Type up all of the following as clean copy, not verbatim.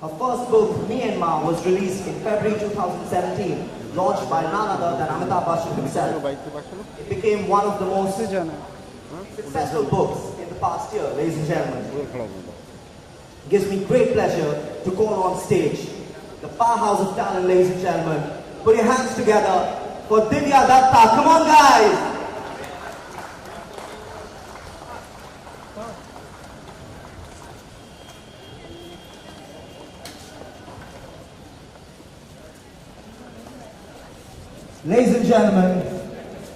Her first book, Myanmar, was released in February 2017, launched by none other than Amitabh Bachchan himself. It became one of the most successful books in the past year, ladies and gentlemen. It gives me great pleasure to call on stage the powerhouse of talent, ladies and gentlemen. Put your hands together for Divya Datta. Come on, guys! Ladies and gentlemen,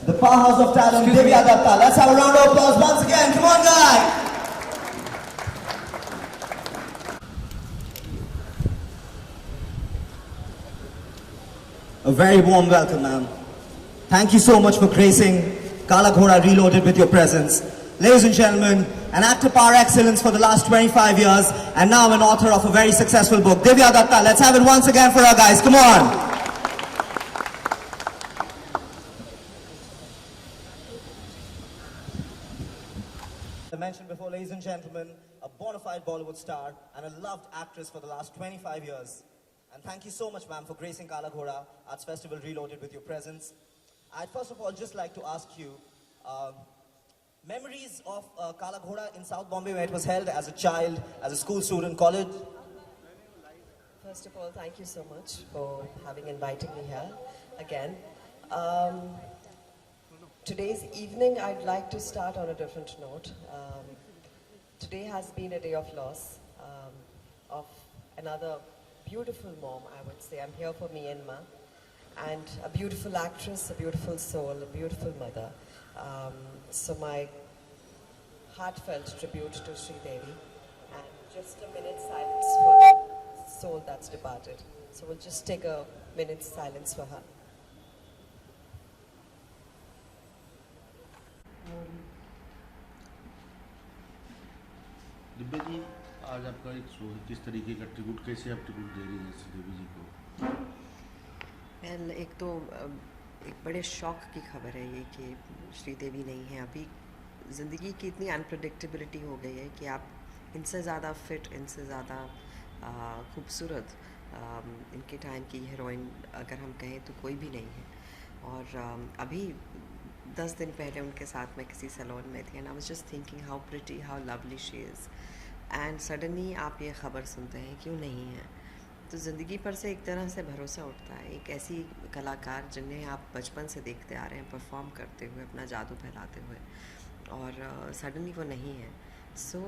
the powerhouse of talent, Divya Datta. Let's have a round of applause once again. Come on, guys! A very warm welcome, ma'am. Thank you so much for gracing Kala Ghoda Reloaded with your presence. Ladies and gentlemen, an actor par excellence for the last 25 years and now an author of a very successful book, Divya Datta. Let's have it once again for our guys. Come on! I mentioned before, ladies and gentlemen, a bona fide Bollywood star and a loved actress for the last 25 years. And thank you so much, ma'am, for gracing Kala Ghoda Arts Festival Reloaded with your presence. I'd first of all just like to ask you, memories of Kala Ghoda in South Bombay where it was held as a child, as a school student, college? First of all, thank you so much for having invited me here again. Today's evening, I'd like to start on a different note. Today has been a day of loss of another beautiful mom, I would say. I'm here for Myanmar, and a beautiful actress, a beautiful soul, a beautiful mother. So my heartfelt tribute to Sri Devi, and just a minute's silence for the soul that's departed. So we'll just take a minute's silence for her. Divya ji, आज आपका एक show है, किस तरीके का tribute, कैसे आप tribute दे रही हैं श्रीदेवी जी को? वेल, एक तो एक बड़े शौक की खबर है ये कि श्रीदेवी नहीं है अभी। ज़िंदगी की इतनी अनप्रडिक्टेबिलिटी हो गई है कि आप इनसे ज़्यादा फिट, इनसे ज़्यादा खूबसूरत इनके टाइम की हीरोइन अगर हम कहें तो कोई भी नहीं है। और अभी 10 दिन पहले उनके साथ मैं किसी सैलून में थी and I was just thinking how pretty, how lovely she is, and suddenly आप ये ख़बर सुनते हैं क्यों नहीं है, तो ज़िंदगी पर से एक तरह से भरोसा उठता है। एक ऐसी कलाकार जिन्हें आप बचपन से देखते आ रहे हैं परफॉर्म करते हुए, अपना जादू फैलाते हुए, और सडनली वो नहीं है। So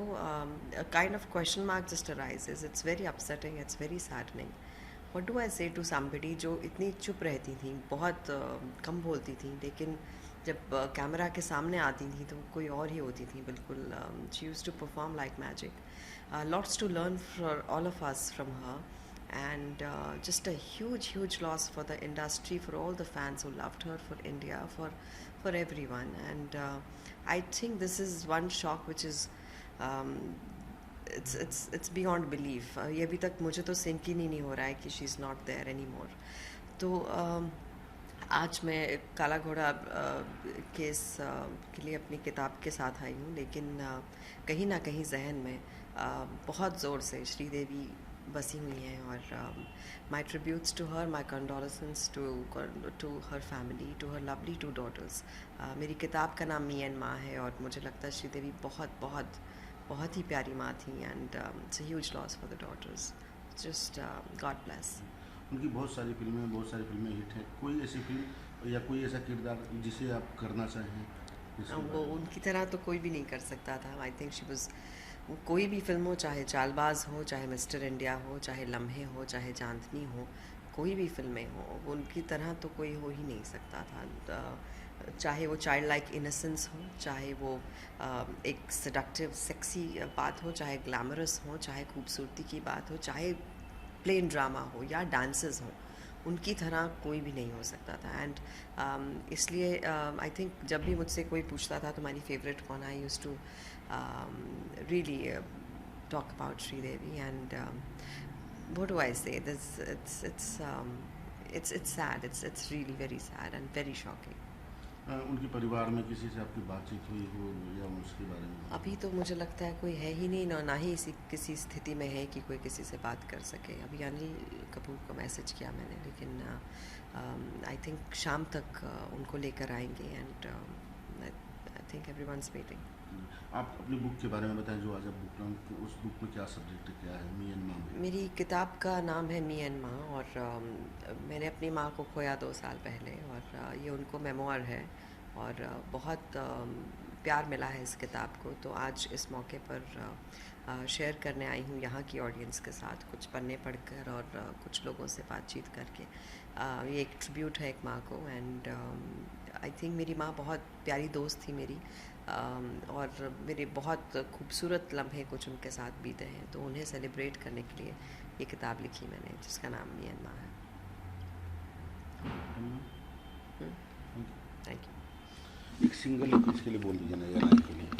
kind of question mark just arises. It's very upsetting, it's very saddening. What do I से टू समबडी जो इतनी चुप रहती थी, बहुत कम बोलती थी, लेकिन जब कैमरा के सामने आती थी तो कोई और ही होती थी बिल्कुल। She used to perform like magic. Lots to learn for all of us from her, and just a huge loss for the industry, for all the fans who loved her, for India, for everyone. And I think this is one shock which is it's beyond belief. ये अभी तक मुझे तो sink ही नहीं हो रहा है कि she is not there anymore. तो आज मैं काला घोड़ा केस के लिए अपनी किताब के साथ आई हूँ, लेकिन कहीं ना कहीं जहन में बहुत ज़ोर से श्रीदेवी बसी हुई हैं। और my tributes to her, my condolences to her family, to her lovely 2 daughters. मेरी किताब का नाम मी एंड माँ है, और मुझे लगता है श्रीदेवी बहुत ही प्यारी माँ थी, and it's a huge loss for the daughters. Just God bless. उनकी बहुत सारी फिल्में हिट हैं। कोई ऐसी फिल्म या कोई ऐसा किरदार जिसे आप करना चाहें? वो उनकी तरह तो कोई भी नहीं कर सकता था। आई थिंक शी वाज, कोई भी फिल्म हो, चाहे चालबाज हो, चाहे मिस्टर इंडिया हो, चाहे लम्हे हो, चाहे चांदनी हो, कोई भी फिल्में हो, उनकी तरह तो कोई हो ही नहीं सकता था। चाहे वो चाइल्ड लाइक इनोसेंस हो, चाहे वो एक सेडक्टिव सेक्सी बात हो, चाहे ग्लैमरस हो, चाहे खूबसूरती की बात हो, चाहे प्लेन ड्रामा हो या डांसेस हो, उनकी तरह कोई भी नहीं हो सकता था। एंड इसलिए आई थिंक जब भी मुझसे कोई पूछता था तुम्हारी फेवरेट कौन, I used to really talk about Sri Devi, and what do I say? It's sad. It's really very sad and very shocking. उनके परिवार में किसी से आपकी बातचीत हुई हो या उसके बारे में? अभी तो मुझे लगता है कोई है ही नहीं, ना ही किसी स्थिति में है कि कोई किसी से बात कर सके। अभी अनिल कपूर को मैसेज किया मैंने, लेकिन आई थिंक शाम तक उनको लेकर आएंगे and I think everyone's waiting. आप अपनी बुक के बारे में बताएं जो आज आप बुक लॉन्च, उस बुक में क्या सब्जेक्ट क्या है? मी एंड माँ। मेरी किताब का नाम है मी एंड माँ, और मैंने अपनी माँ को खोया 2 साल पहले, और ये उनको मेमोयर है, और बहुत प्यार मिला है इस किताब को। तो आज इस मौके पर शेयर करने आई हूँ यहाँ की ऑडियंस के साथ, कुछ पन्ने पढ़कर और कुछ लोगों से बातचीत करके। ये एक ट्रिब्यूट है एक माँ को, एंड आई थिंक मेरी माँ बहुत प्यारी दोस्त थी मेरी, और मेरे बहुत खूबसूरत लम्हे कुछ उनके साथ बीते हैं, तो उन्हें सेलिब्रेट करने के लिए ये किताब लिखी मैंने, जिसका नाम मी एंड माँ है। Thank you. एक सिंगल इसके लिए बोल दीजिए ना, या लाइन के लिए।